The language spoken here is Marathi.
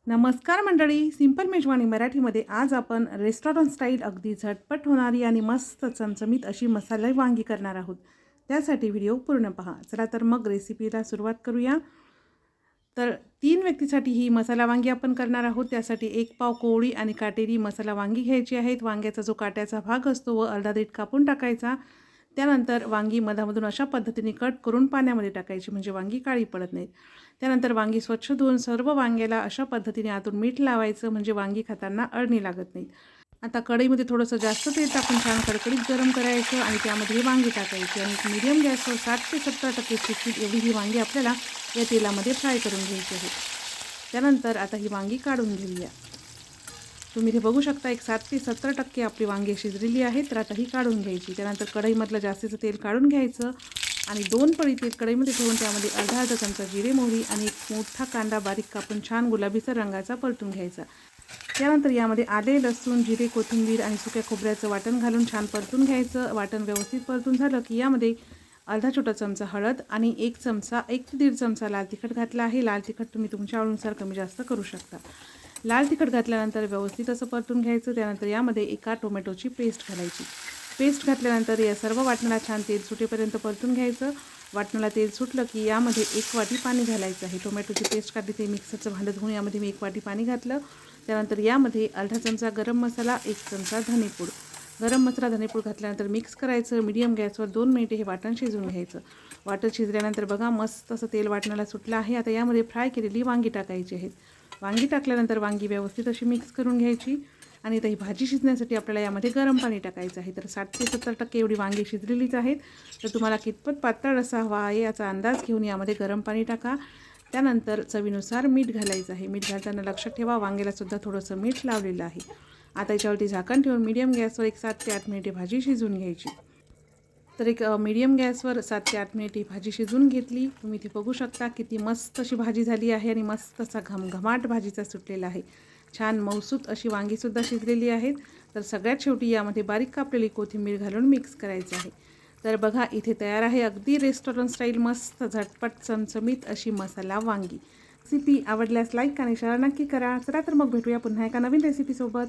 नमस्कार मंडळी, सिंपल मेजवानी मराठीमध्ये आज आपण रेस्टॉरंट स्टाईल अगदी झटपट होणारी आणि मस्त चमचमीत अशी मसाला वांगी करणार आहोत. त्यासाठी व्हिडिओ पूर्ण पहा. चला तर मग रेसिपीला सुरुवात करूया. तर 3 व्यक्तीसाठी ही मसाला वांगी आपण करणार आहोत. त्यासाठी 1 पाव कोवळी आणि काटेरी मसाला वांगी घ्यायची आहेत. वांग्याचा जो काट्याचा भाग असतो व अर्धा देठ कापून टाकायचा. त्यानंतर वांगी मधामधून अशा पद्धतीने कट करून पाण्यामध्ये टाकायची म्हणजे वांगी काळी पडत नाहीत. त्यानंतर वांगी स्वच्छ धुवून सर्व वांग्याला अशा पद्धतीने आतून मीठ लावायचं म्हणजे वांगी खाताना अळणी लागत नाहीत. आता कढईमध्ये थोडंसं जास्त तेल टाकून छान कडकडीत गरम करायचं आणि त्यामध्ये वांगी टाकायची आणि मीडियम गॅसवर 60 ते 70% शिजतील एवढी ही वांगी आपल्याला या तेलामध्ये फ्राय करून घ्यायची आहे. त्यानंतर आता ही वांगी काढून घेऊया. तुम्ही इथे बघू शकता एक 60 ते 70% आपली वांगी शिजलेली आहेत. तर आता ही काढून घ्यायची. त्यानंतर कढईमधलं जास्तीचं तेल काढून घ्यायचं आणि 2 पळी तेल कढईमध्ये ठेवून त्यामध्ये अर्धा चमचा जिरे मोहरी आणि एक मोठा कांदा बारीक कापून छान गुलाबीसर रंगाचा परतून घ्यायचा. त्यानंतर यामध्ये आले, लसूण, जिरे, कोथिंबीर आणि सुक्या खोबऱ्याचं वाटण घालून छान परतून घ्यायचं. वाटण व्यवस्थित परतून झालं की यामध्ये अर्धा छोटा चमचा हळद आणि 1 ते 1.5 चमचा लाल तिखट घातला आहे. लाल तिखट तुम्ही तुमच्या आवडीनुसार कमी जास्त करू शकता. लाल तिखट घातल्यानंतर व्यवस्थित असं परतून घ्यायचं. त्यानंतर यामध्ये 1 टोमॅटोची पेस्ट घालायची. पेस्ट घातल्यानंतर या सर्व वाटणाला छान तेल सुटेपर्यंत परतून घ्यायचं. वाटणाला तेल सुटलं की यामध्ये 1 वाटी पाणी घालायचं आहे. टोमॅटोची पेस्ट काढली ते मिक्सरचं भांडं धुवून यामध्ये मी 1 वाटी पाणी घातलं. त्यानंतर यामध्ये अर्धा चमचा गरम मसाला, 1 चमचा धनेपूड, गरम मसाला धनेपूड घातल्यानंतर मिक्स करायचं. मीडियम गॅसवर 2 मिनिटे हे वाटण शिजवून घ्यायचं. वाटण शिजल्यानंतर बघा मस्त असं तेल वाटणाला सुटलं आहे. आता यामध्ये फ्राय केलेली वांगी टाकायची आहेत. वांगी टाकल्यानंतर वांगी व्यवस्थित अशी मिक्स करून घ्यायची आणि आता ही भाजी शिजण्यासाठी आपल्याला यामध्ये गरम पाणी टाकायचं आहे. तर 60 ते 70% एवढी वांगी शिजलेलीच आहेत. तर तुम्हाला कितपत पातळ रस्सा हवा आहे याचा अंदाज घेऊन यामध्ये गरम पाणी टाका. त्यानंतर चवीनुसार मीठ घालायचं आहे. मीठ घालताना लक्षात ठेवा वांग्यालासुद्धा थोडंसं मीठ लावलेलं आहे. आता याच्यावरती झाकण ठेवून मीडियम गॅसवर एक 7 ते 8 मिनिटे भाजी शिजवून घ्यायची. तर एक मीडियम गॅसवर 7 ते 8 मिनिटे भाजी शिजवून घेतली. तुम्ही इथे बघू शकता किती मस्त अशी भाजी झाली आहे आणि मस्त असा घमघमाट भाजीचा सुटलेला आहे. छान मौसूत अशी वांगीसुद्धा शिजलेली आहेत. तर सगळ्यात शेवटी यामध्ये बारीक कापलेली कोथिंबीर घालून मिक्स करायचं आहे. तर बघा इथे तयार आहे अगदी रेस्टॉरंट स्टाईल मस्त झटपट चमचमीत अशी मसाला वांगी. रेसिपी आवडल्यास लाईक आणि शेअर नक्की करा. चला तर मग भेटूया पुन्हा एका नवीन रेसिपीसोबत.